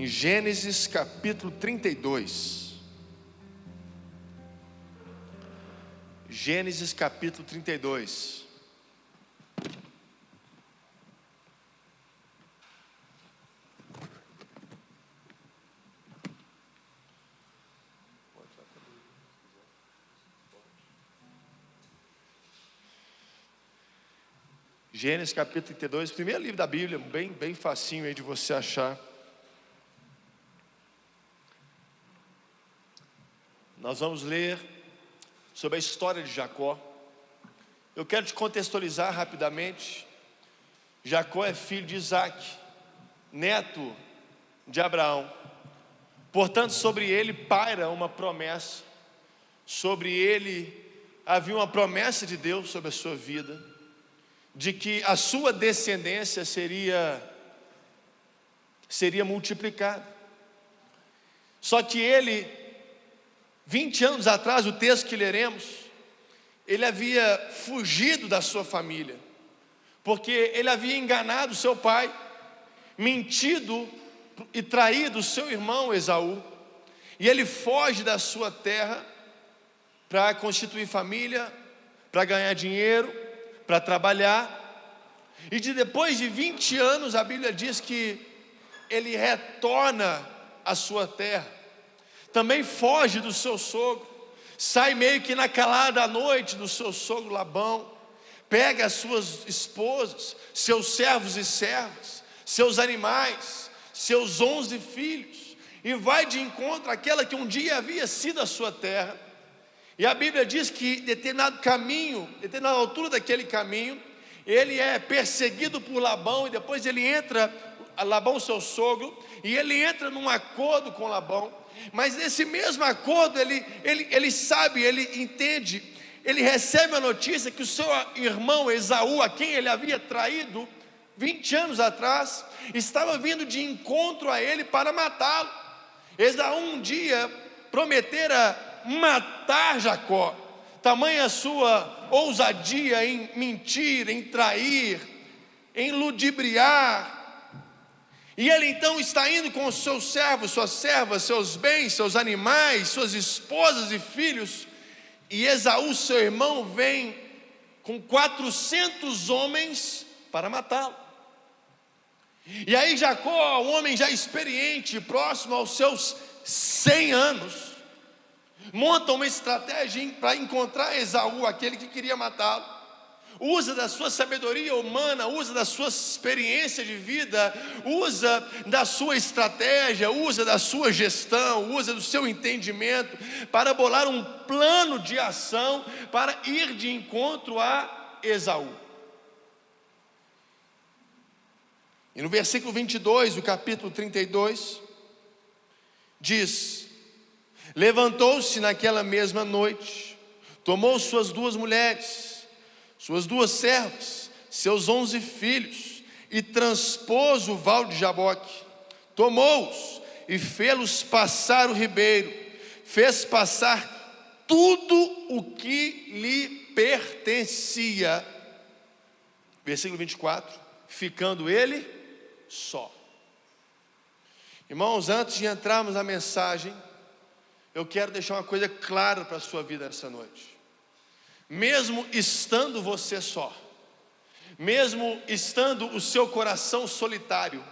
em Gênesis capítulo 32. Gênesis capítulo 32. Gênesis capítulo 32, primeiro livro da Bíblia, bem facinho aí de você achar. Nós vamos ler sobre a história de Jacó. Eu quero te contextualizar rapidamente. Jacó é filho de Isaac, neto de Abraão. Portanto, sobre ele paira uma promessa. Sobre ele havia uma promessa de Deus sobre a sua vida, de que a sua descendência seria multiplicada. Só que ele, 20 anos atrás, o texto que leremos, ele havia fugido da sua família, porque ele havia enganado seu pai, mentido e traído seu irmão Esaú, e ele foge da sua terra para constituir família, para ganhar dinheiro, para trabalhar. E depois de 20 anos, a Bíblia diz que ele retorna à sua terra. Também foge do seu sogro, sai meio que na calada da noite do seu sogro Labão, pega as suas esposas, seus servos e servas, seus animais, seus 11 filhos, e vai de encontro àquela que um dia havia sido a sua terra. E a Bíblia diz que determinada altura daquele caminho, ele é perseguido por Labão, e depois ele entra, Labão seu sogro, e ele entra num acordo com Labão. Mas nesse mesmo acordo, ele sabe, ele entende, ele recebe a notícia que o seu irmão Esaú, a quem ele havia traído 20 anos atrás, estava vindo de encontro a ele para matá-lo. Esaú um dia prometera matar Jacó, tamanha a sua ousadia em mentir, em trair, em ludibriar. E ele então está indo com os seus servos, suas servas, seus bens, seus animais, suas esposas e filhos, e Esaú, seu irmão, vem com 400 homens para matá-lo. E aí Jacó, um homem já experiente, próximo aos seus 100 anos, monta uma estratégia para encontrar Esaú, aquele que queria matá-lo. Usa da sua sabedoria humana, usa da sua experiência de vida, usa da sua estratégia, usa da sua gestão, usa do seu entendimento para bolar um plano de ação para ir de encontro a Esaú. E no versículo 22 do capítulo 32 diz: levantou-se naquela mesma noite, tomou suas 2 mulheres, suas 2 servas, seus 11 filhos, e transpôs o val de Jaboque, tomou-os e fê-los passar o ribeiro, fez passar tudo o que lhe pertencia. Versículo 24, ficando ele só. Irmãos, antes de entrarmos na mensagem, eu quero deixar uma coisa clara para a sua vida essa noite. Mesmo estando você só, mesmo estando o seu coração solitário,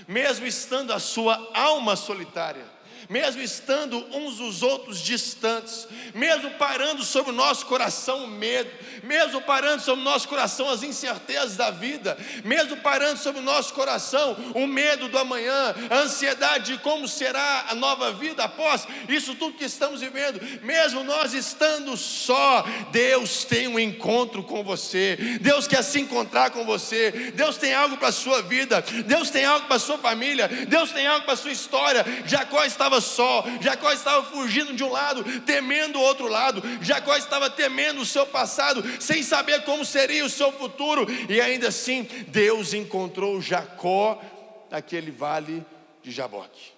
mesmo estando a sua alma solitária, mesmo estando uns dos outros distantes, mesmo parando sobre o nosso coração o medo, mesmo parando sobre o nosso coração as incertezas da vida, mesmo parando sobre o nosso coração o medo do amanhã, a ansiedade de como será a nova vida após isso tudo que estamos vivendo, mesmo nós estando só, Deus tem um encontro com você, Deus quer se encontrar com você, Deus tem algo para a sua vida, Deus tem algo para a sua família, Deus tem algo para a sua história. Jacó estava só, Jacó estava fugindo de um lado, temendo o outro lado, Jacó estava temendo o seu passado, sem saber como seria o seu futuro, e ainda assim Deus encontrou Jacó naquele vale de Jaboque.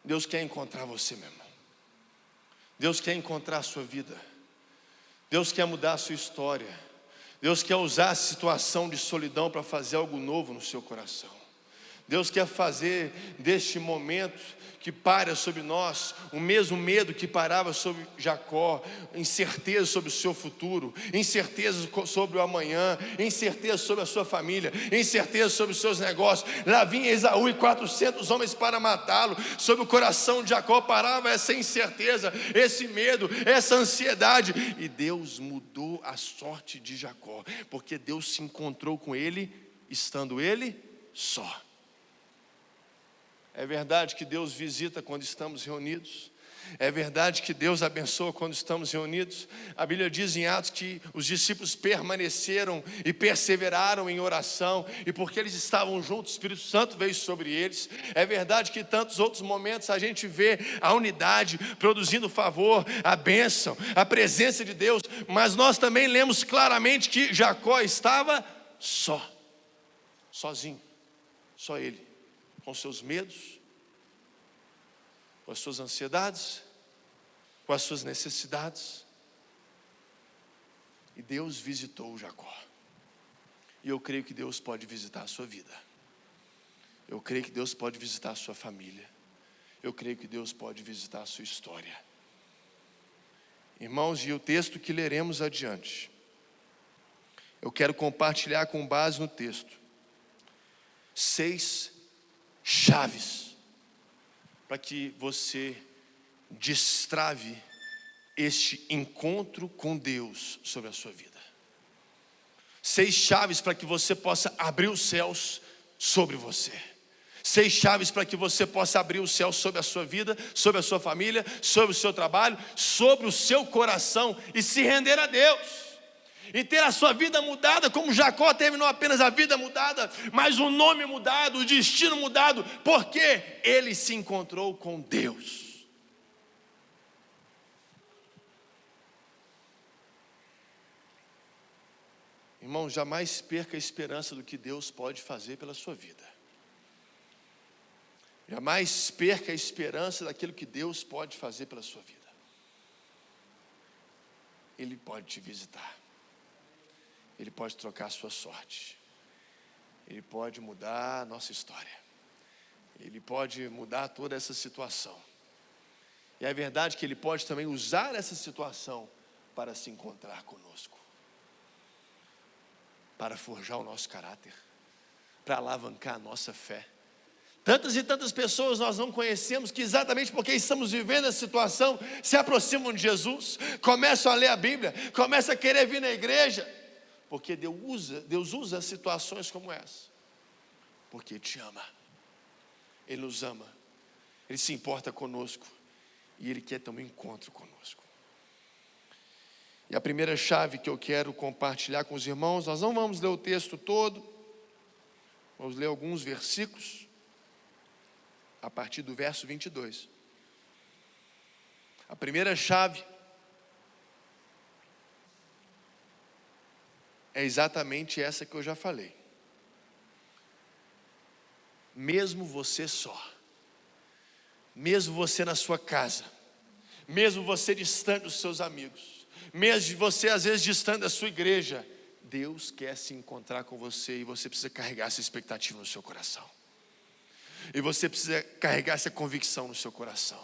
Deus quer encontrar você, meu irmão. Deus quer encontrar a sua vida, Deus quer mudar a sua história, Deus quer usar a situação de solidão para fazer algo novo no seu coração. Deus quer fazer deste momento que paira sobre nós o mesmo medo que parava sobre Jacó, incerteza sobre o seu futuro, incerteza sobre o amanhã, incerteza sobre a sua família, incerteza sobre os seus negócios. Lá vinha Esaú e 400 homens para matá-lo. Sobre o coração de Jacó parava essa incerteza, esse medo, essa ansiedade, e Deus mudou a sorte de Jacó, porque Deus se encontrou com ele, estando ele só. É verdade que Deus visita quando estamos reunidos. É verdade que Deus abençoa quando estamos reunidos. A Bíblia diz em Atos que os discípulos permaneceram e perseveraram em oração, e porque eles estavam juntos, o Espírito Santo veio sobre eles. É verdade que em tantos outros momentos a gente vê a unidade produzindo favor, a bênção, a presença de Deus. Mas nós também lemos claramente que Jacó estava sozinho, só ele, com seus medos, com as suas ansiedades, com as suas necessidades. E Deus visitou Jacó. E eu creio que Deus pode visitar a sua vida. Eu creio que Deus pode visitar a sua família. Eu creio que Deus pode visitar a sua história. Irmãos, e o texto que leremos adiante, eu quero compartilhar com base no texto 6 chaves para que você destrave este encontro com Deus sobre a sua vida. 6 chaves para que você possa abrir os céus sobre você. 6 chaves para que você possa abrir os céus sobre a sua vida, sobre a sua família, sobre o seu trabalho, sobre o seu coração, e se render a Deus. E ter a sua vida mudada, como Jacó teve não apenas a vida mudada, mas o nome mudado, o destino mudado, porque ele se encontrou com Deus. Irmão, jamais perca a esperança do que Deus pode fazer pela sua vida. Jamais perca a esperança daquilo que Deus pode fazer pela sua vida. Ele pode te visitar. Ele pode trocar a sua sorte. Ele pode mudar a nossa história. Ele pode mudar toda essa situação. E é verdade que Ele pode também usar essa situação para se encontrar conosco, para forjar o nosso caráter, para alavancar a nossa fé. Tantas e tantas pessoas nós não conhecemos que exatamente porque estamos vivendo essa situação, se aproximam de Jesus, começam a ler a Bíblia, começam a querer vir na igreja, porque Deus usa situações como essa, porque te ama, Ele nos ama, Ele se importa conosco, e Ele quer ter um encontro conosco. E a primeira chave que eu quero compartilhar com os irmãos, nós não vamos ler o texto todo, vamos ler alguns versículos, a partir do verso 22. A primeira chave é exatamente essa que eu já falei. Mesmo você só, mesmo você na sua casa, mesmo você distante dos seus amigos, mesmo você às vezes distante da sua igreja, Deus quer se encontrar com você, e você precisa carregar essa expectativa no seu coração. E você precisa carregar essa convicção no seu coração.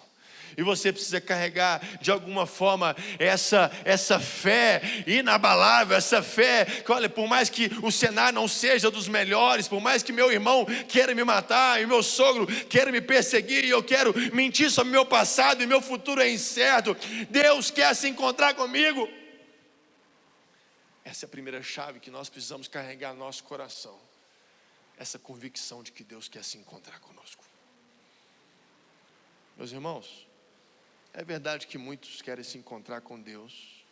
E você precisa carregar de alguma forma essa fé inabalável, essa fé que, olha, por mais que o cenário não seja dos melhores, por mais que meu irmão queira me matar, e meu sogro queira me perseguir, e eu quero mentir sobre o meu passado, e meu futuro é incerto, Deus quer se encontrar comigo. Essa é a primeira chave que nós precisamos carregar no nosso coração. Essa convicção de que Deus quer se encontrar conosco. Meus irmãos, é verdade que muitos querem se encontrar com Deus.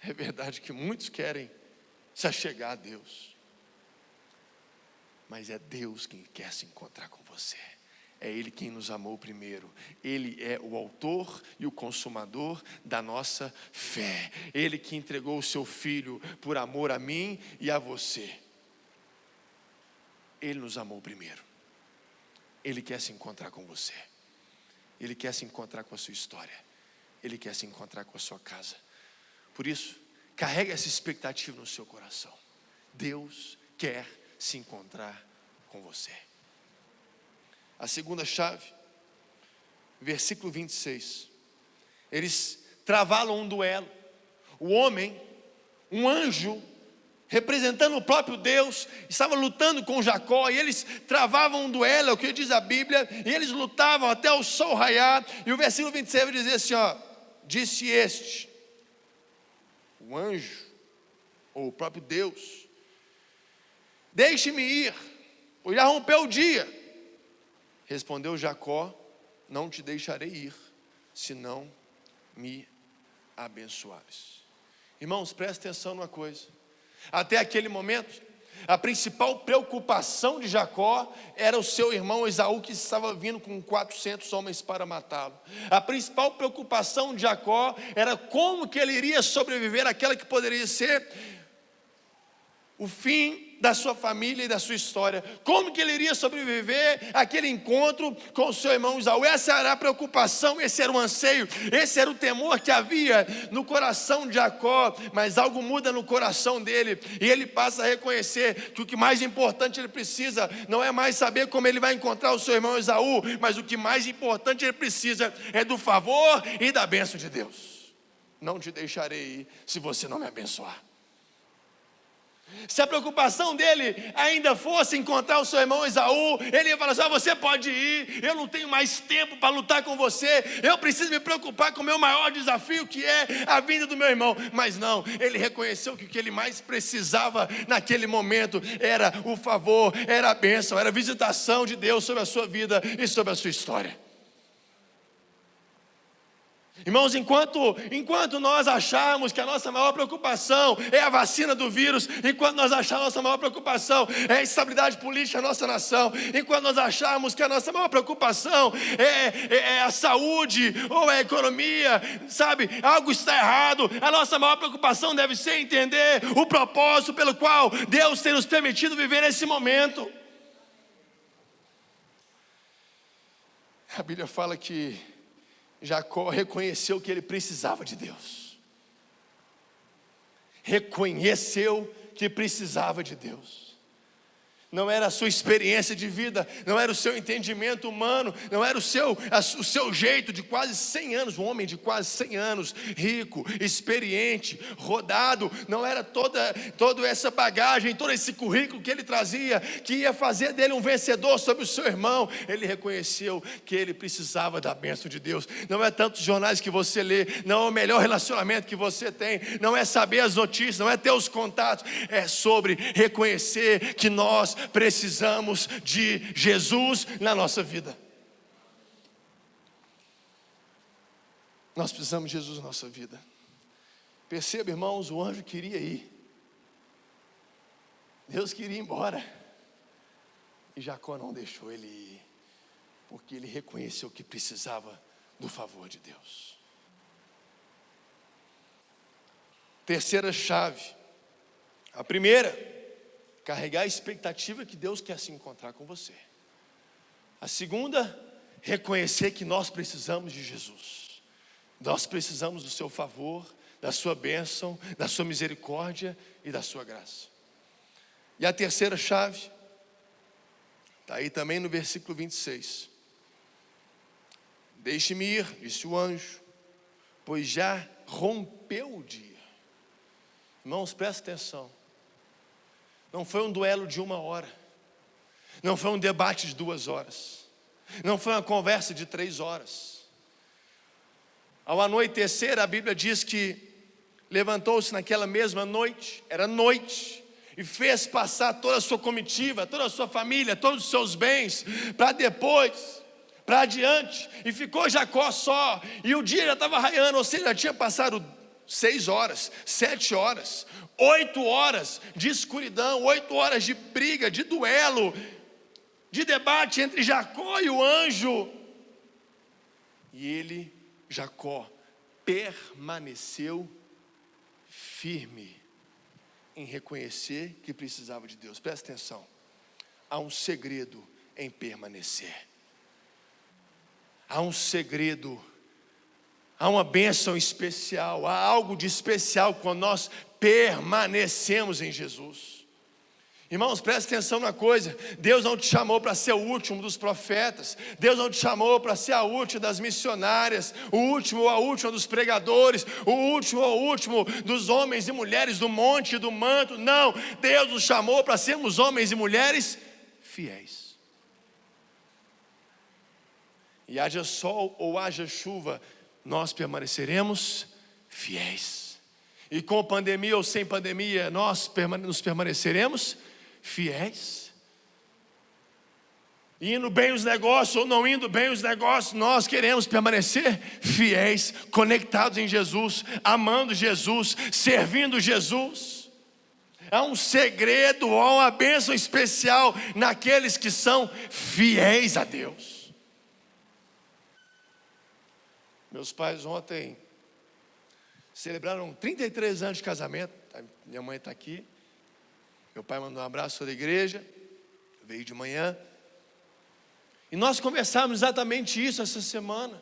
É verdade que muitos querem se achegar a Deus. Mas é Deus quem quer se encontrar com você. É Ele quem nos amou primeiro. Ele é o autor e o consumador da nossa fé. Ele que entregou o seu Filho por amor a mim e a você. Ele nos amou primeiro. Ele quer se encontrar com você. Ele quer se encontrar com a sua história. Ele quer se encontrar com a sua casa. Por isso, carregue essa expectativa no seu coração. Deus quer se encontrar com você. A segunda chave, versículo 26. Eles travaram um duelo. O homem, um anjo, representando o próprio Deus, estava lutando com Jacó, e eles travavam um duelo, é o que diz a Bíblia, e eles lutavam até o sol raiar, e o versículo 26 vai dizer assim, disse este, o anjo, ou o próprio Deus, deixe-me ir, pois já rompeu o dia. Respondeu Jacó, não te deixarei ir, se não me abençoares. Irmãos, presta atenção numa coisa. Até aquele momento, a principal preocupação de Jacó era o seu irmão Esaú, que estava vindo com 400 homens para matá-lo. A principal preocupação de Jacó era como que ele iria sobreviver àquela que poderia ser o fim da sua família e da sua história. Como que ele iria sobreviver àquele encontro com o seu irmão Esaú? Essa era a preocupação, esse era o anseio, esse era o temor que havia no coração de Jacó. Mas algo muda no coração dele, e ele passa a reconhecer que o que mais importante ele precisa não é mais saber como ele vai encontrar o seu irmão Esaú, mas o que mais importante ele precisa é do favor e da bênção de Deus. Não te deixarei ir se você não me abençoar. Se a preocupação dele ainda fosse encontrar o seu irmão Esaú, ele ia falar assim, você pode ir, eu não tenho mais tempo para lutar com você, eu preciso me preocupar com o meu maior desafio, que é a vinda do meu irmão. Mas não, ele reconheceu que o que ele mais precisava naquele momento era o favor, era a bênção, era a visitação de Deus sobre a sua vida e sobre a sua história. Irmãos, enquanto nós acharmos que a nossa maior preocupação é a vacina do vírus, enquanto nós acharmos que a nossa maior preocupação é a estabilidade política da nossa nação, enquanto nós acharmos que a nossa maior preocupação é a saúde ou a economia, sabe, algo está errado. A nossa maior preocupação deve ser entender o propósito pelo qual Deus tem nos permitido viver nesse momento. A Bíblia fala que Jacó reconheceu que ele precisava de Deus. Reconheceu que precisava de Deus. Não era a sua experiência de vida, não era o seu entendimento humano, não era o seu jeito de quase 100 anos, um homem de quase 100 anos, rico, experiente, rodado, não era toda essa bagagem, todo esse currículo que ele trazia, que ia fazer dele um vencedor sobre o seu irmão. Ele reconheceu que ele precisava da bênção de Deus. Não é tantos jornais que você lê, não é o melhor relacionamento que você tem, não é saber as notícias, não é ter os contatos, é sobre reconhecer que nós precisamos de Jesus na nossa vida. Nós precisamos de Jesus na nossa vida. Perceba, irmãos, o anjo queria ir. Deus queria ir embora. E Jacó não deixou ele ir, porque ele reconheceu que precisava do favor de Deus. Terceira chave. A primeira, carregar a expectativa que Deus quer se encontrar com você. A segunda, reconhecer que nós precisamos de Jesus. Nós precisamos do seu favor, da sua bênção, da sua misericórdia e da sua graça. E a terceira chave, está aí também no versículo 26. Deixe-me ir, disse o anjo, pois já rompeu o dia. Irmãos, presta atenção. Não foi um duelo de 1 hora, não foi um debate de 2 horas, não foi uma conversa de 3 horas. Ao anoitecer, a Bíblia diz que levantou-se naquela mesma noite, era noite, e fez passar toda a sua comitiva, toda a sua família, todos os seus bens, para depois, para adiante, e ficou Jacó só, e o dia já estava raiando, ou seja, já tinha passado 6 horas, 7 horas, 8 horas de escuridão, 8 horas de briga, de duelo, de debate entre Jacó e o anjo. E ele, Jacó, permaneceu firme em reconhecer que precisava de Deus. Presta atenção, há um segredo em permanecer. Há um segredo, há uma bênção especial, há algo de especial quando nós permanecemos em Jesus. Irmãos, preste atenção numa coisa: Deus não te chamou para ser o último dos profetas, Deus não te chamou para ser a última das missionárias, o último ou a última dos pregadores, o último ou o último dos homens e mulheres do monte e do manto. Não, Deus nos chamou para sermos homens e mulheres fiéis. E haja sol ou haja chuva, nós permaneceremos fiéis. E com pandemia ou sem pandemia, nós nos permaneceremos fiéis. Indo bem os negócios ou não indo bem os negócios, nós queremos permanecer fiéis, conectados em Jesus, amando Jesus, servindo Jesus. Há um segredo, há uma bênção especial naqueles que são fiéis a Deus. Meus pais ontem celebraram 33 anos de casamento. Minha mãe está aqui. Meu pai mandou um abraço da igreja, veio de manhã. E nós conversamos exatamente isso essa semana.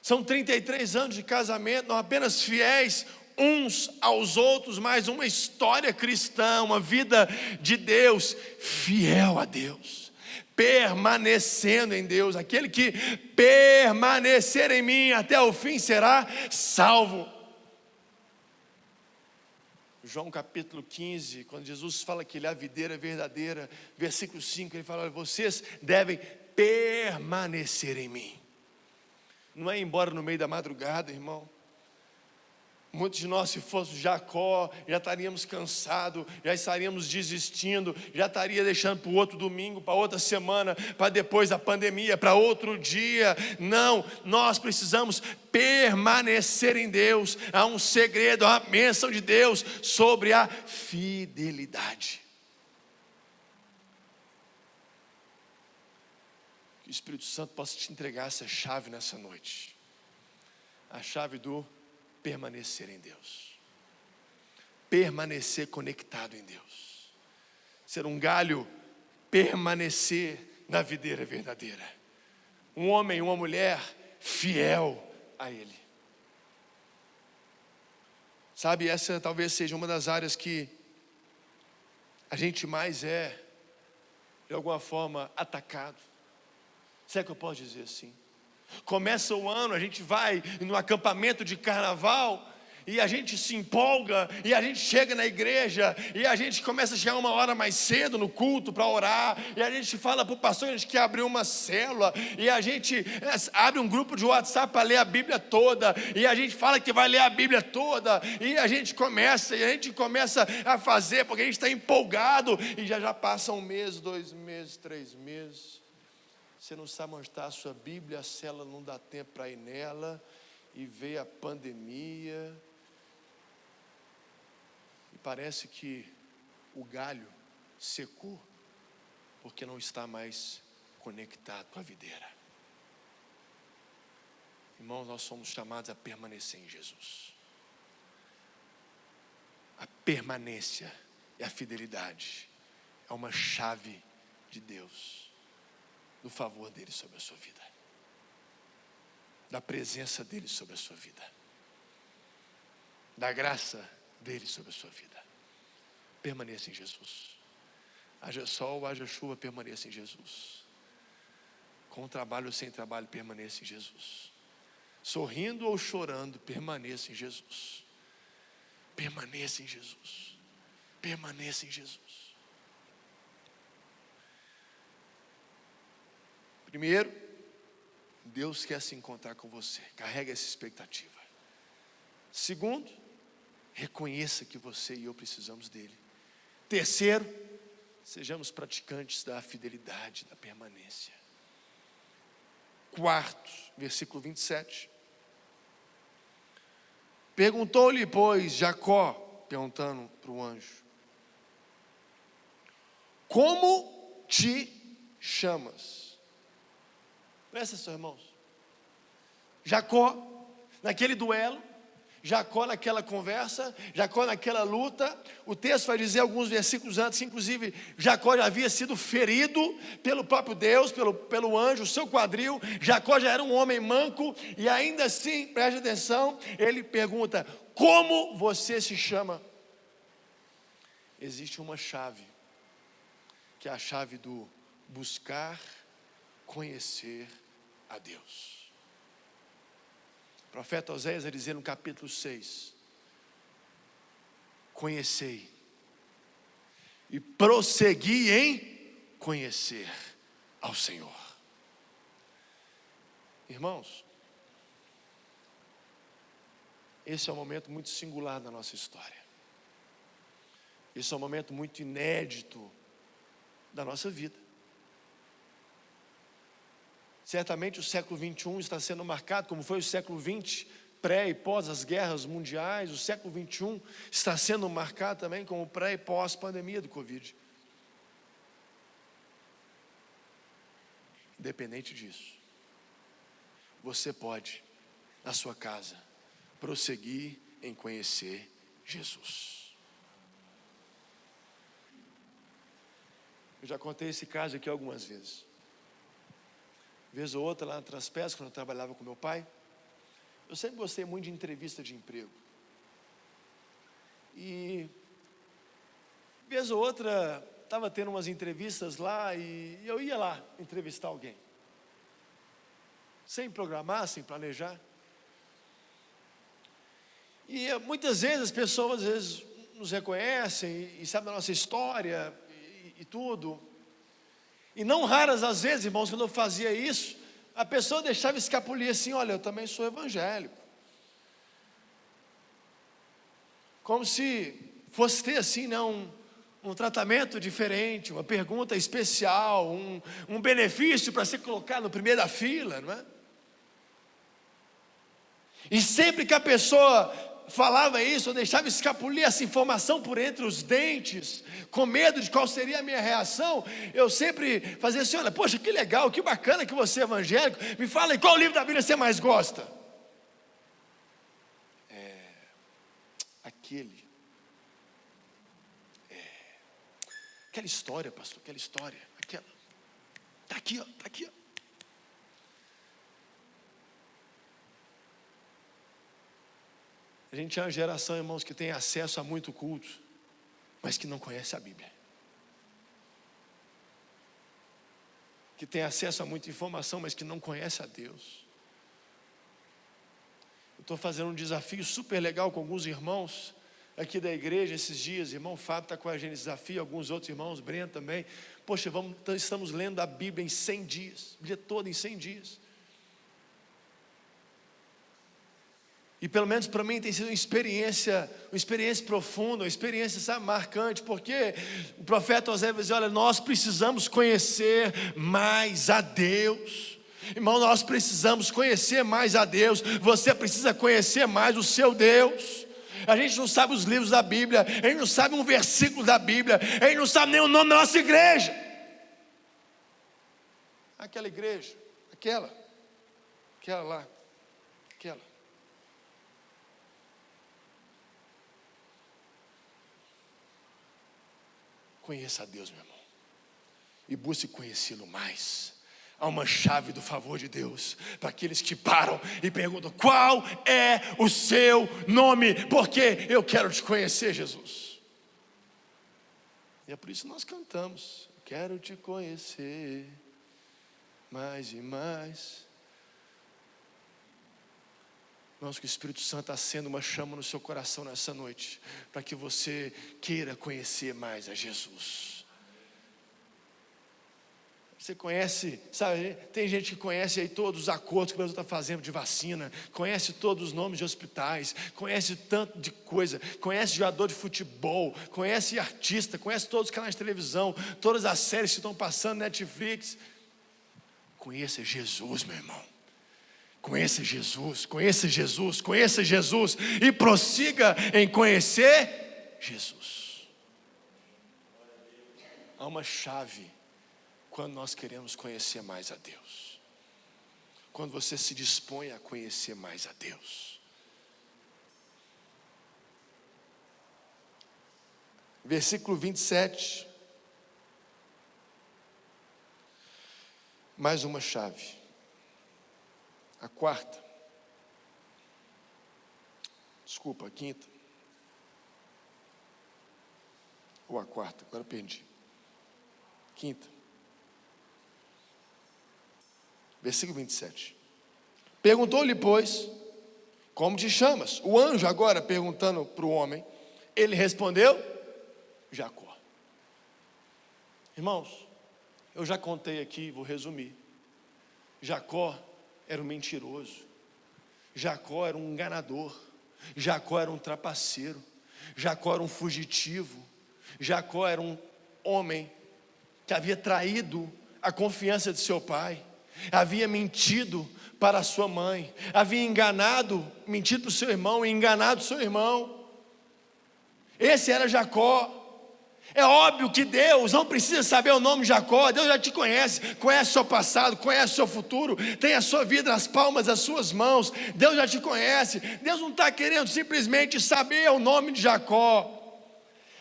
São 33 anos de casamento, não apenas fiéis uns aos outros, mas uma história cristã, uma vida de Deus, fiel a Deus, permanecendo em Deus. Aquele que permanecer em mim até o fim será salvo. João capítulo 15, quando Jesus fala que Ele é a videira verdadeira, versículo 5, Ele fala: olha, vocês devem permanecer em mim. Não é ir embora no meio da madrugada, irmão. Muitos de nós, se fosse Jacó, já estaríamos cansados, já estaríamos desistindo, já estaria deixando para o outro domingo, para outra semana, para depois da pandemia, para outro dia. Não, nós precisamos permanecer em Deus. Há um segredo, há uma bênção de Deus sobre a fidelidade. Que o Espírito Santo possa te entregar essa chave nessa noite. A chave do permanecer em Deus, permanecer conectado em Deus, ser um galho, permanecer na videira verdadeira, um homem, uma mulher fiel a Ele. Sabe, essa talvez seja uma das áreas que a gente mais é, de alguma forma, atacado. Será que eu posso dizer assim? Começa o ano, a gente vai no acampamento de carnaval e a gente se empolga, e a gente chega na igreja e a gente começa a chegar uma hora mais cedo no culto para orar, e a gente fala para o pastor que a gente quer abrir uma célula, e a gente abre um grupo de WhatsApp para ler a Bíblia toda, e a gente fala que vai ler a Bíblia toda, e a gente começa a fazer, porque a gente está empolgado, e já passa um mês, 2 meses, 3 meses. Você não sabe onde está a sua Bíblia, a célula não dá tempo para ir nela, e veio a pandemia, e parece que o galho secou, porque não está mais conectado com a videira. Irmãos, nós somos chamados a permanecer em Jesus. A permanência e a fidelidade é uma chave de Deus, do favor dele sobre a sua vida, da presença dele sobre a sua vida, da graça dele sobre a sua vida. Permaneça em Jesus. Haja sol, haja chuva, permaneça em Jesus. Com trabalho ou sem trabalho, permaneça em Jesus. Sorrindo ou chorando, permaneça em Jesus. Permaneça em Jesus. Permaneça em Jesus. Primeiro, Deus quer se encontrar com você. Carrega essa expectativa. Segundo, reconheça que você e eu precisamos dele. Terceiro, sejamos praticantes da fidelidade, da permanência. Quarto, versículo 27. Perguntou-lhe, pois, Jacó, perguntando para o anjo: como te chamas? Presta atenção, irmãos. Jacó, naquele duelo, Jacó naquela conversa, Jacó naquela luta, o texto vai dizer alguns versículos antes que inclusive Jacó já havia sido ferido pelo próprio Deus, pelo anjo, o seu quadril. Jacó já era um homem manco, e ainda assim, preste atenção, ele pergunta: como você se chama? existe uma chave, que é a chave do buscar conhecer a Deus. O profeta Oséias vai dizer no capítulo 6: conhecei e prossegui em conhecer ao Senhor. Irmãos, esse é um momento muito singular da nossa história. Esse é um momento muito inédito da nossa vida. Certamente o século 21 está sendo marcado, como foi o século 20, pré e pós as guerras mundiais. O século 21 está sendo marcado também como pré e pós pandemia do Covid. Independente disso, você pode, na sua casa, prosseguir em conhecer Jesus. Eu já contei esse caso aqui algumas vezes. Vez ou outra lá na Transpes, quando eu trabalhava com meu pai, eu sempre gostei muito de entrevista de emprego. E vez ou outra estava tendo umas entrevistas lá e eu ia lá entrevistar alguém. Sem programar, sem planejar. E muitas vezes as pessoas às vezes nos reconhecem e sabem da nossa história e tudo. E não raras as vezes, irmãos, quando eu fazia isso, a pessoa deixava escapulir assim: olha, eu também sou evangélico. Como se fosse ter assim, né, um tratamento diferente, uma pergunta especial, um benefício para ser colocado no primeiro da fila, não é? E sempre que a pessoa falava isso, eu deixava escapulir essa informação por entre os dentes, com medo de qual seria a minha reação. Eu sempre fazia assim: olha, poxa, que legal, que bacana que você é evangélico, me fala aí, qual livro da Bíblia você mais gosta? Aquela história, pastor, aquela história, aquela, está aqui, ó, está aqui, ó. A gente é uma geração, irmãos, que tem acesso a muito culto, mas que não conhece a Bíblia. Que tem acesso a muita informação, mas que não conhece a Deus. Eu estou fazendo um desafio super legal com alguns irmãos aqui da igreja esses dias. Irmão Fábio está com a gente, desafio, alguns outros irmãos, Breno também. Poxa, estamos lendo a Bíblia em 100 dias, a Bíblia toda em 100 dias. E pelo menos para mim tem sido uma experiência profunda, uma experiência, sabe, marcante, porque o profeta Oséias vai dizer: olha, nós precisamos conhecer mais a Deus. Irmão, nós precisamos conhecer mais a Deus. Você precisa conhecer mais o seu Deus. A gente não sabe os livros da Bíblia, a gente não sabe um versículo da Bíblia, a gente não sabe nem o nome da nossa igreja. Aquela igreja, aquela lá, aquela. Conheça a Deus, meu irmão, e busque conhecê-lo mais. Há uma chave do favor de Deus para aqueles que param e perguntam: qual é o seu nome? Porque eu quero te conhecer, Jesus. E é por isso que nós cantamos: quero te conhecer mais e mais. Irmãos, que o Espírito Santo acenda uma chama no seu coração nessa noite, para que você queira conhecer mais a Jesus. Você conhece, sabe, tem gente que conhece aí todos os acordos que o Brasil está fazendo de vacina, conhece todos os nomes de hospitais, conhece tanto de coisa, conhece jogador de futebol, conhece artista, conhece todos os canais de televisão, todas as séries que estão passando, Netflix. Conheça Jesus, meu irmão. Conheça Jesus, conheça Jesus, conheça Jesus e prossiga em conhecer Jesus. Há uma chave quando nós queremos conhecer mais a Deus. Quando você se dispõe a conhecer mais a Deus. Versículo 27. Mais uma chave. A quinta. ou a quarta, agora perdi. Quinta. Versículo 27. Perguntou-lhe, pois, como te chamas? O anjo agora perguntando para o homem, ele respondeu, Jacó. Irmãos, eu já contei aqui, vou resumir. Jacó era um mentiroso, Jacó era um enganador, Jacó era um trapaceiro, Jacó era um fugitivo, Jacó era um homem que havia traído a confiança de seu pai, havia mentido para a sua mãe, havia mentido para o seu irmão e enganado seu irmão. Esse era Jacó. É óbvio que Deus não precisa saber o nome de Jacó. Deus já te conhece, conhece o seu passado, conhece o seu futuro, tem a sua vida nas palmas das suas mãos. Deus já te conhece. Deus não está querendo simplesmente saber o nome de Jacó.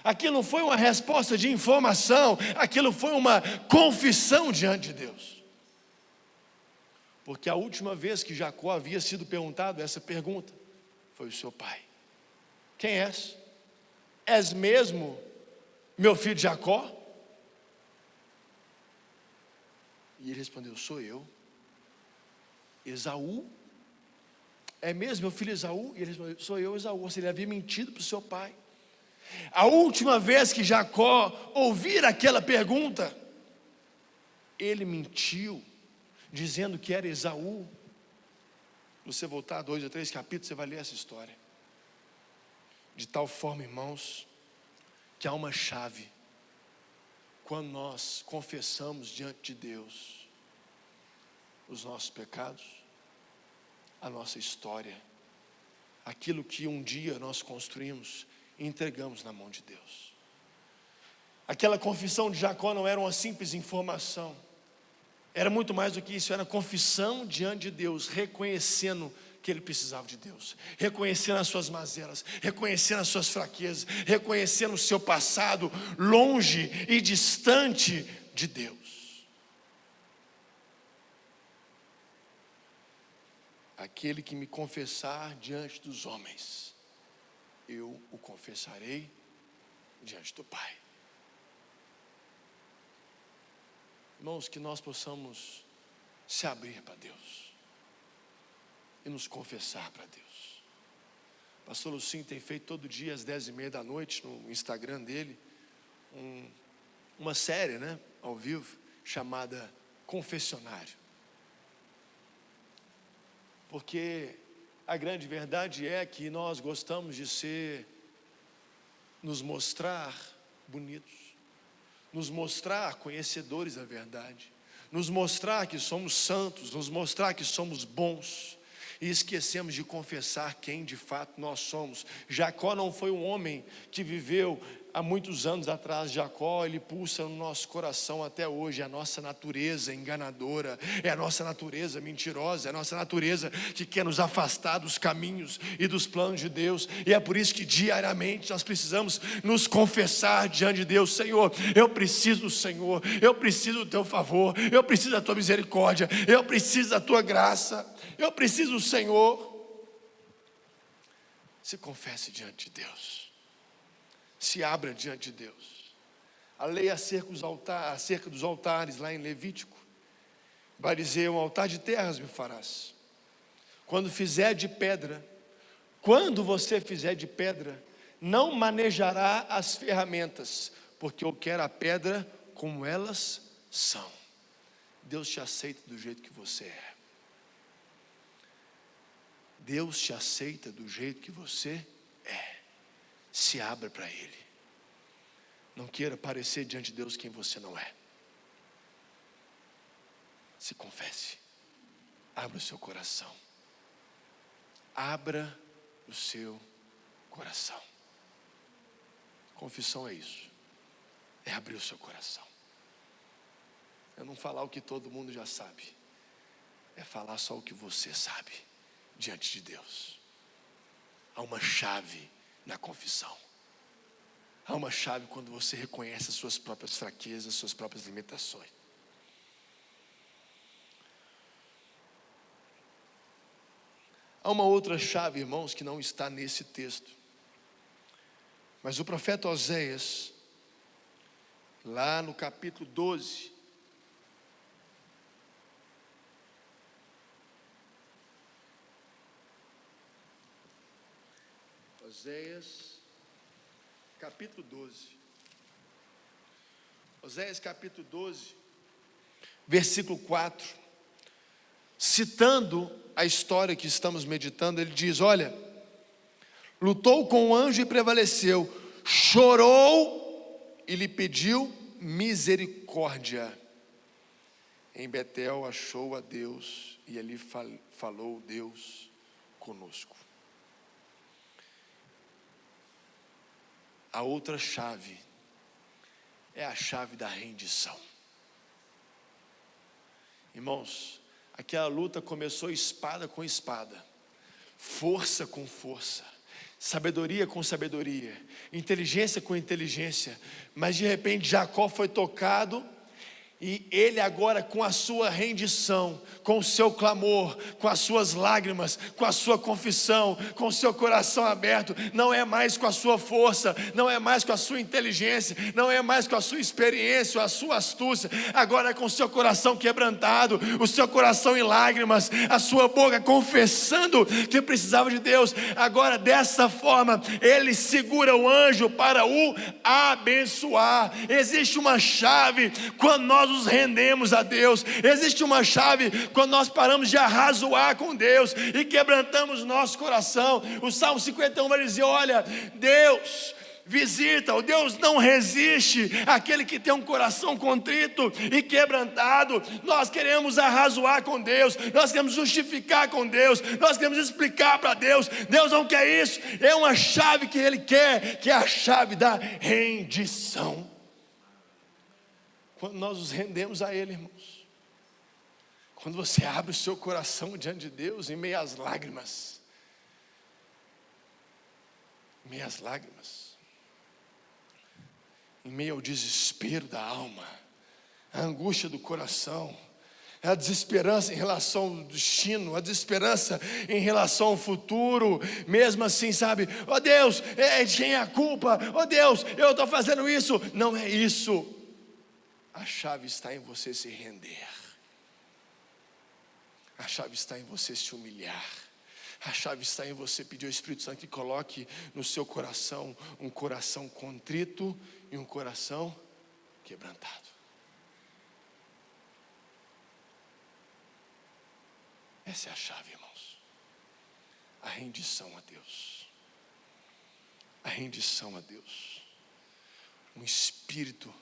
Aquilo não foi uma resposta de informação, aquilo foi uma confissão diante de Deus. Porque a última vez que Jacó havia sido perguntado essa pergunta, foi o seu pai: quem és? És mesmo meu filho Jacó? E ele respondeu, sou eu. Esaú? É mesmo meu filho Esaú? E ele respondeu, sou eu, Esaú. Ou seja, ele havia mentido para o seu pai. A última vez que Jacó ouvir aquela pergunta, ele mentiu, dizendo que era Esaú. Se você voltar 2 ou 3 capítulos, você vai ler essa história. De tal forma, irmãos, que há uma chave quando nós confessamos diante de Deus os nossos pecados, a nossa história, aquilo que um dia nós construímos e entregamos na mão de Deus. Aquela confissão de Jacó não era uma simples informação, era muito mais do que isso, era confissão diante de Deus, reconhecendo que ele precisava de Deus, reconhecendo as suas mazelas, reconhecendo as suas fraquezas, reconhecendo o seu passado longe e distante de Deus. Aquele que me confessar diante dos homens, eu o confessarei diante do Pai. Irmãos, que nós possamos se abrir para Deus e nos confessar para Deus. O pastor Lucinho tem feito todo dia às 10h30 da noite no Instagram dele uma série, ao vivo, chamada Confessionário. Porque a grande verdade é que nós gostamos de nos mostrar bonitos, nos mostrar conhecedores da verdade, nos mostrar que somos santos, nos mostrar que somos bons, e esquecemos de confessar quem de fato nós somos. Jacó não foi um homem que viveu há muitos anos atrás. Jacó, ele pulsa no nosso coração até hoje. É a nossa natureza enganadora, é a nossa natureza mentirosa, é a nossa natureza que quer nos afastar dos caminhos e dos planos de Deus. E é por isso que diariamente nós precisamos nos confessar diante de Deus. Senhor, eu preciso do Senhor, eu preciso do teu favor, eu preciso da tua misericórdia, eu preciso da tua graça, eu preciso do Senhor. Se confesse diante de Deus, se abra diante de Deus. A lei acerca dos altares, lá em Levítico, vai dizer: um altar de terras me farás. Quando você fizer de pedra, não manejará as ferramentas, porque eu quero a pedra como elas são. Deus te aceita do jeito que você é. Deus te aceita do jeito que você é. Se abra para Ele. Não queira parecer diante de Deus quem você não é. Se confesse. Abra o seu coração. Abra o seu coração. Confissão é isso. É abrir o seu coração. É não falar o que todo mundo já sabe. É falar só o que você sabe diante de Deus. Há uma chave na confissão. Há uma chave quando você reconhece as suas próprias fraquezas, as suas próprias limitações. Há uma outra chave, irmãos, que não está nesse texto. Mas o profeta Oséias, lá no capítulo 12. Oséias, capítulo 12. Oséias, capítulo 12, versículo 4. Citando a história que estamos meditando, ele diz: olha, lutou com o anjo e prevaleceu, chorou e lhe pediu misericórdia. Em Betel achou a Deus e ali falou Deus conosco. A outra chave é a chave da rendição. Irmãos, aquela luta começou espada com espada, força com força, sabedoria com sabedoria, inteligência com inteligência, mas de repente Jacó foi tocado. E ele agora, com a sua rendição, com o seu clamor, com as suas lágrimas, com a sua confissão, com o seu coração aberto, não é mais com a sua força, não é mais com a sua inteligência, não é mais com a sua experiência, a sua astúcia, agora é com o seu coração quebrantado, o seu coração em lágrimas, a sua boca confessando que precisava de Deus. Agora dessa forma, ele segura o anjo para o abençoar. Existe uma chave quando nós nos rendemos a Deus. Existe uma chave quando nós paramos de arrazoar com Deus e quebrantamos nosso coração. O Salmo 51 vai dizer: olha, Deus visita, o Deus não resiste àquele que tem um coração contrito e quebrantado. Nós queremos arrazoar com Deus, nós queremos justificar com Deus, nós queremos explicar para Deus. Deus não quer isso. É uma chave que Ele quer, que é a chave da rendição. Quando nós nos rendemos a Ele, irmãos, quando você abre o seu coração diante de Deus, em meio às lágrimas, em meio às lágrimas, em meio ao desespero da alma, a angústia do coração, a desesperança em relação ao destino, a desesperança em relação ao futuro, mesmo assim, sabe, ó Deus, de quem é a culpa? Ó Deus, eu estou fazendo isso. Não é isso. A chave está em você se render. A chave está em você se humilhar. A chave está em você pedir ao Espírito Santo que coloque no seu coração um coração contrito e um coração quebrantado. Essa é a chave, irmãos. A rendição a Deus. A rendição a Deus. Um espírito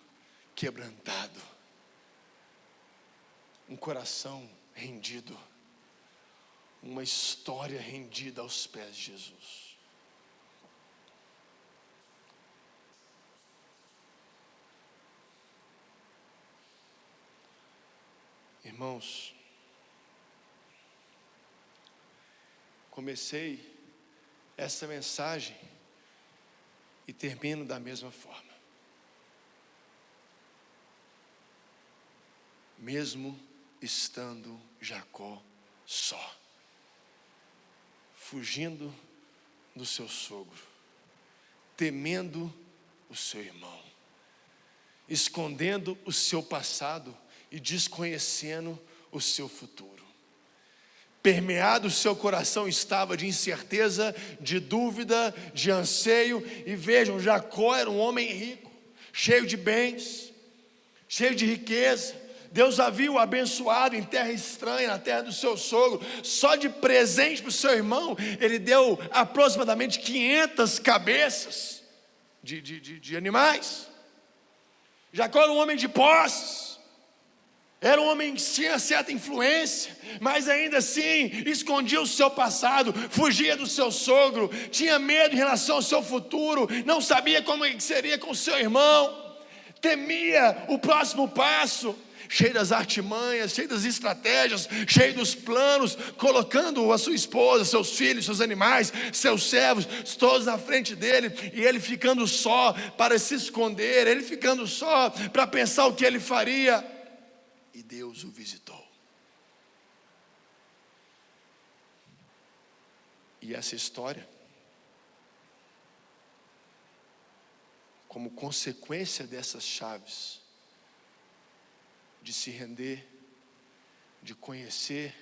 quebrantado, um coração rendido, uma história rendida aos pés de Jesus. Irmãos, comecei essa mensagem e termino da mesma forma. Mesmo estando Jacó só, fugindo do seu sogro, temendo o seu irmão, escondendo o seu passado e desconhecendo o seu futuro. Permeado o seu coração estava de incerteza, de dúvida, de anseio. E vejam, Jacó era um homem rico, cheio de bens, cheio de riqueza. Deus havia o abençoado em terra estranha, na terra do seu sogro. Só de presente para o seu irmão, ele deu aproximadamente 500 cabeças de animais. Jacó era um homem de posses, era um homem que tinha certa influência, mas ainda assim escondia o seu passado, fugia do seu sogro, tinha medo em relação ao seu futuro, não sabia como seria com o seu irmão, temia o próximo passo. Cheio das artimanhas, cheio das estratégias, cheio dos planos, colocando a sua esposa, seus filhos, seus animais, seus servos, todos na frente dele, e ele ficando só para se esconder, ele ficando só para pensar o que ele faria. E Deus o visitou. E essa história como consequência dessas chaves, de se render, de conhecer,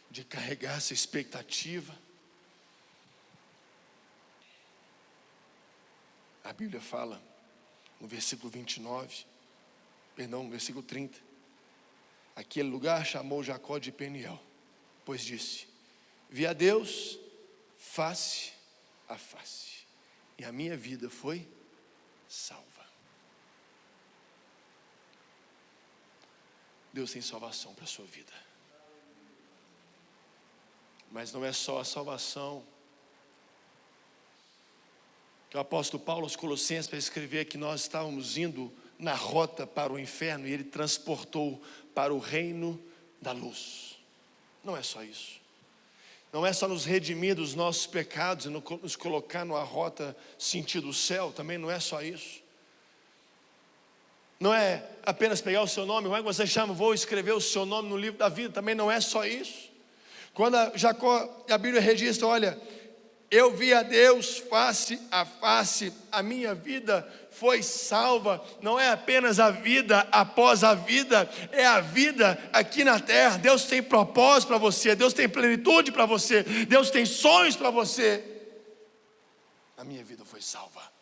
de carregar essa expectativa, a Bíblia fala no versículo 30, aquele lugar chamou Jacó de Peniel, pois disse: vi a Deus face a face, e a minha vida foi salva. Deus tem salvação para a sua vida, mas não é só a salvação que o apóstolo Paulo aos Colossenses, para escrever que nós estávamos indo na rota para o inferno, e ele transportou para o reino da luz. Não é só isso. Não é só nos redimir dos nossos pecados e nos colocar numa rota sentido céu, também não é só isso. Não é apenas pegar o seu nome, como é que você chama? Vou escrever o seu nome no livro da vida, também não é só isso. Quando Jacó, a Bíblia registra, olha, eu vi a Deus face a face, a minha vida foi salva. Não é apenas a vida após a vida, é a vida aqui na terra. Deus tem propósito para você, Deus tem plenitude para você, Deus tem sonhos para você. A minha vida foi salva.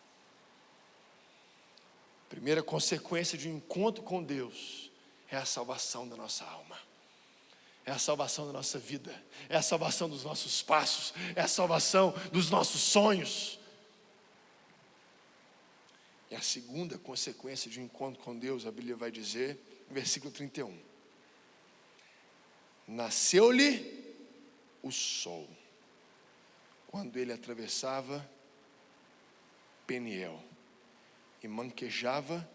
Primeira consequência de um encontro com Deus é a salvação da nossa alma. É a salvação da nossa vida, é a salvação dos nossos passos, é a salvação dos nossos sonhos. E a segunda consequência de um encontro com Deus, a Bíblia vai dizer, no versículo 31. Nasceu-lhe o sol, quando ele atravessava Peniel, e manquejava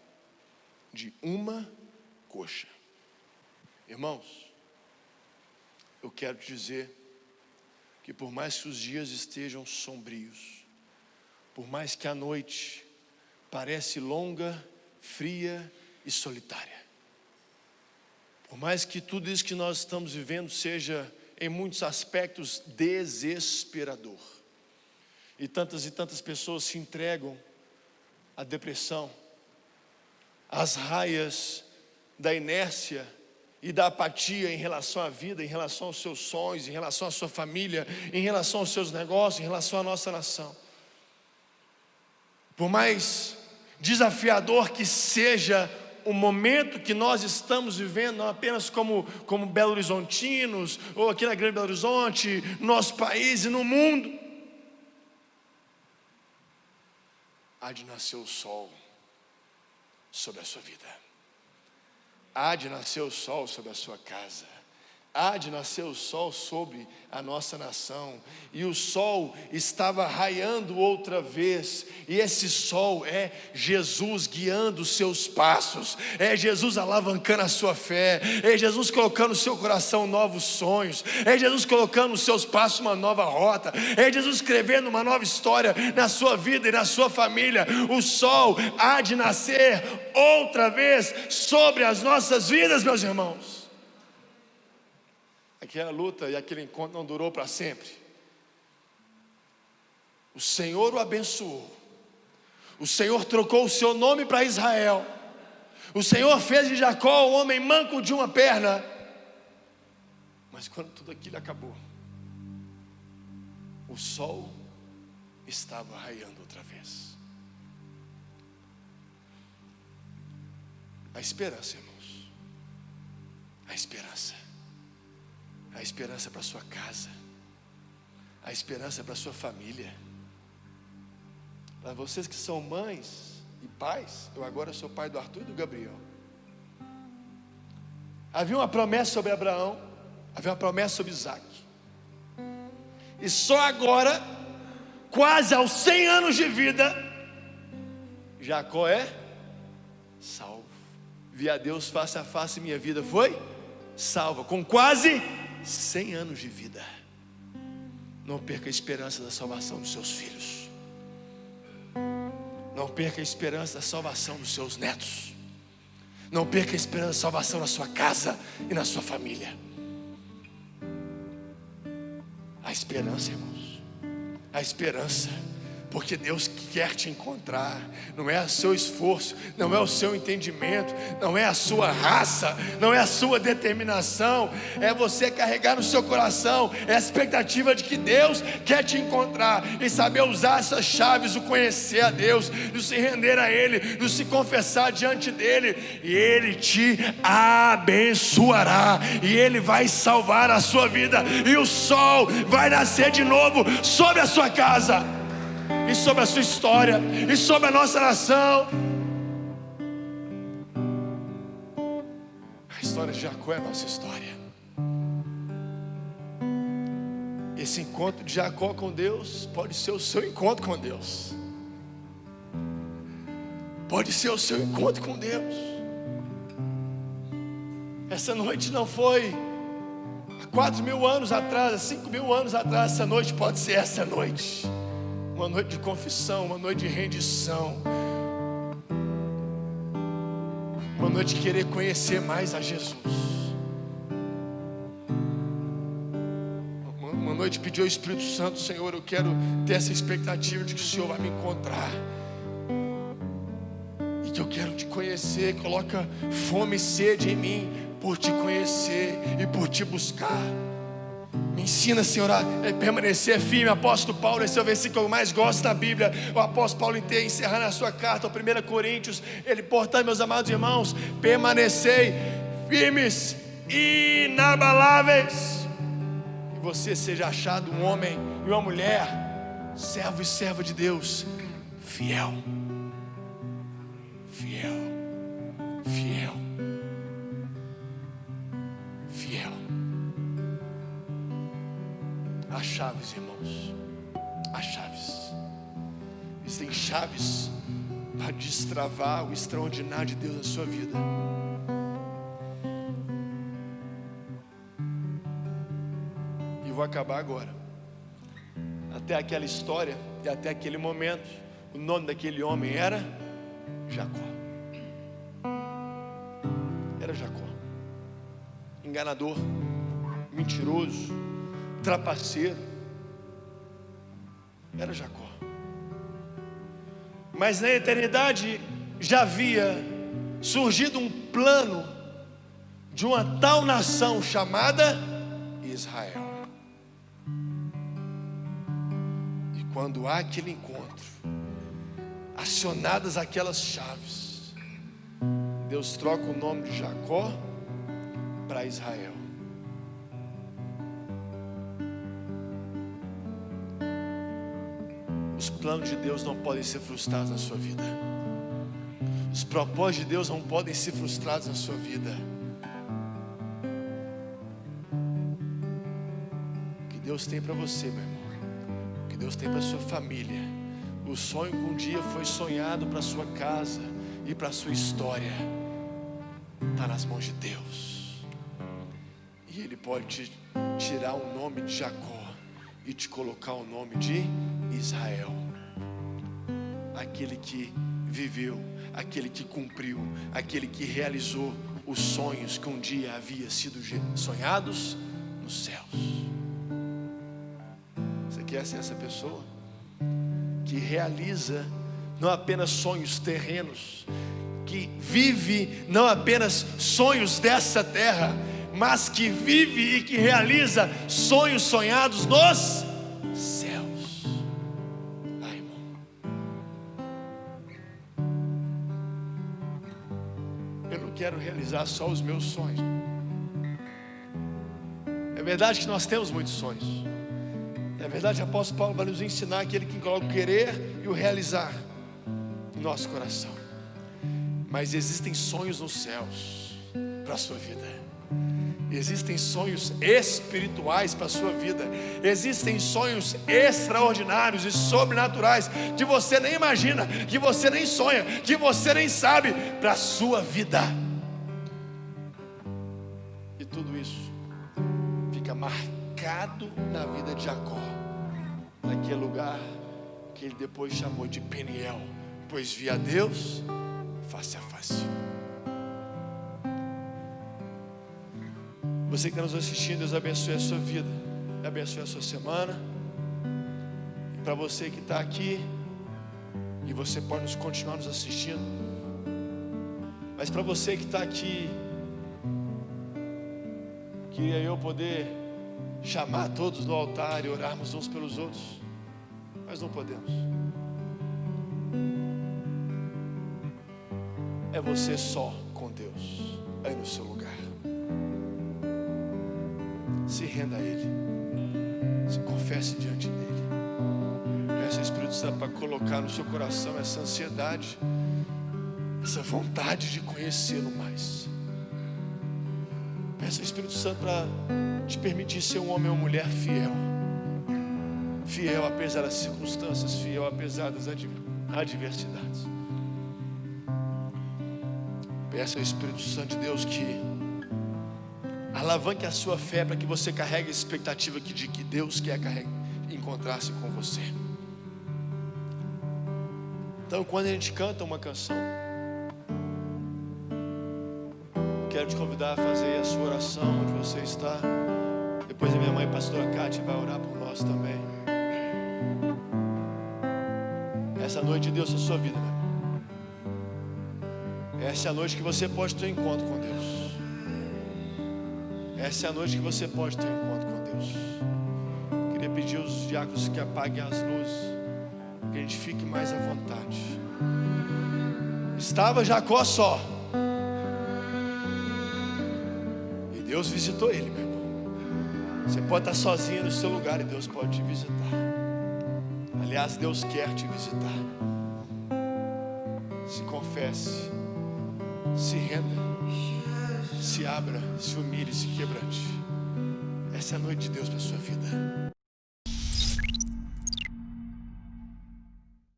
de uma coxa. Irmãos, eu quero te dizer que por mais que os dias estejam sombrios, por mais que a noite parece longa, fria e solitária, por mais que tudo isso que nós estamos vivendo seja em muitos aspectos desesperador, e tantas pessoas se entregam à depressão, às raias da inércia e da apatia em relação à vida, em relação aos seus sonhos, em relação à sua família, em relação aos seus negócios, em relação à nossa nação. Por mais desafiador que seja o momento que nós estamos vivendo, não apenas como Belo Horizontinos, ou aqui na Grande Belo Horizonte, no nosso país e no mundo, há de nascer o sol sobre a sua vida. Há de nascer o sol sobre a sua casa. Há de nascer o sol sobre a nossa nação. E o sol estava raiando outra vez. E esse sol é Jesus guiando os seus passos. É Jesus alavancando a sua fé. É Jesus colocando no seu coração novos sonhos. É Jesus colocando nos seus passos uma nova rota. É Jesus escrevendo uma nova história na sua vida e na sua família. O sol há de nascer outra vez sobre as nossas vidas, meus irmãos. Aquela luta e aquele encontro não durou para sempre. O Senhor o abençoou. O Senhor trocou o seu nome para Israel. O Senhor fez de Jacó o homem manco de uma perna. Mas quando tudo aquilo acabou, o sol estava raiando outra vez. A esperança, irmãos. A esperança. A esperança para a sua casa, a esperança para a sua família. Para vocês que são mães e pais, eu agora sou pai do Arthur e do Gabriel. Havia uma promessa sobre Abraão, havia uma promessa sobre Isaac. E só agora, quase aos 100 anos de vida, Jacó é salvo. Vi a Deus face a face, minha vida foi salva, com quase 100 anos de vida. Não perca a esperança da salvação dos seus filhos. Não perca a esperança da salvação dos seus netos. Não perca a esperança da salvação na sua casa e na sua família. A esperança, irmãos. A esperança. porque Deus quer te encontrar. Não é o seu esforço, não é o seu entendimento, não é a sua raça, não é a sua determinação, é você carregar no seu coração, é a expectativa de que Deus quer te encontrar e saber usar essas chaves, o conhecer a Deus, o se render a Ele, o se confessar diante dEle, e Ele te abençoará, e Ele vai salvar a sua vida, e o sol vai nascer de novo sobre a sua casa, e sobre a sua história, e sobre a nossa nação. A história de Jacó é a nossa história. Esse encontro de Jacó com Deus pode ser o seu encontro com Deus. Pode ser o seu encontro com Deus. Essa noite não foi há 4.000 anos atrás, há 5.000 anos atrás. Essa noite pode ser essa noite. Uma noite de confissão, uma noite de rendição, uma noite de querer conhecer mais a Jesus, uma noite de pedir ao Espírito Santo: Senhor, eu quero ter essa expectativa de que o Senhor vai me encontrar, e que eu quero te conhecer. Coloca fome e sede em mim por te conhecer e por te buscar. Me ensina, Senhor, a permanecer firme. Apóstolo Paulo, esse é o versículo que eu mais gosto da Bíblia. O apóstolo Paulo inteiro, encerrando a sua carta, 1 Coríntios, ele: portanto, meus amados irmãos, permanecei firmes e inabaláveis, e você seja achado um homem e uma mulher, servo e serva de Deus, fiel, fiel, fiel, fiel. As chaves, irmãos, as chaves. Existem chaves para destravar o extraordinário de Deus na sua vida. E vou acabar agora. Até aquela história e até aquele momento, o nome daquele homem era Jacó. Era Jacó. Enganador, mentiroso, trapaceiro. Era Jacó. Mas na eternidade já havia surgido um plano de uma tal nação chamada Israel. E quando há aquele encontro, acionadas aquelas chaves, Deus troca o nome de Jacó para Israel. Os planos de Deus não podem ser frustrados na sua vida. Os propósitos de Deus não podem ser frustrados na sua vida. O que Deus tem para você, meu irmão, o que Deus tem para sua família, o sonho que um dia foi sonhado para sua casa e para sua história, está nas mãos de Deus. E Ele pode te tirar o nome de Jacó e te colocar o nome de Israel. Aquele que viveu, aquele que cumpriu, aquele que realizou os sonhos que um dia havia sido sonhados nos céus. Você quer ser essa pessoa que realiza não apenas sonhos terrenos, que vive não apenas sonhos dessa terra, mas que vive e que realiza sonhos sonhados nos céus. Ai, irmão, eu não quero realizar só os meus sonhos. É verdade que nós temos muitos sonhos. É verdade, o apóstolo Paulo vai nos ensinar aquele que coloca o querer e o realizar no nosso coração. Mas existem sonhos nos céus para a sua vida. Existem sonhos espirituais para a sua vida. Existem sonhos extraordinários e sobrenaturais que você nem imagina, que você nem sonha, que você nem sabe para a sua vida. E tudo isso fica marcado na vida de Jacó, naquele lugar que ele depois chamou de Peniel, pois via Deus face a face. Você que está nos assistindo, Deus abençoe a sua vida, abençoe a sua semana. E para você que está aqui E você pode continuar nos assistindo. Mas para você que está aqui, queria eu poder chamar todos no altar e orarmos uns pelos outros, mas não podemos. É você só com Deus, aí no seu lugar. Se renda a Ele, se confesse diante dEle. Peça ao Espírito Santo para colocar no seu coração essa ansiedade, essa vontade de conhecê-lo mais. Peça ao Espírito Santo para te permitir ser um homem ou mulher fiel. Fiel apesar das circunstâncias, fiel apesar das adversidades. Peça ao Espírito Santo de Deus que alavanque a sua fé para que você carregue a expectativa de que Deus quer encontrar-se com você. Então, quando a gente canta uma canção, eu quero te convidar a fazer a sua oração onde você está. Depois a minha mãe, a pastora Cátia, vai orar por nós também. Essa noite de Deus é a sua vida, meu irmão. Essa é a noite que você pode ter um encontro com Deus. Essa é a noite que você pode ter um encontro com Deus. Queria pedir aos diáconos que apaguem as luzes, que a gente fique mais à vontade. Estava Jacó só, e Deus visitou ele, meu irmão. Você pode estar sozinho no seu lugar e Deus pode te visitar. Aliás, Deus quer te visitar. Se confesse, se renda, se abra, se humilhe, se quebrante. Essa é a noite de Deus para a sua vida.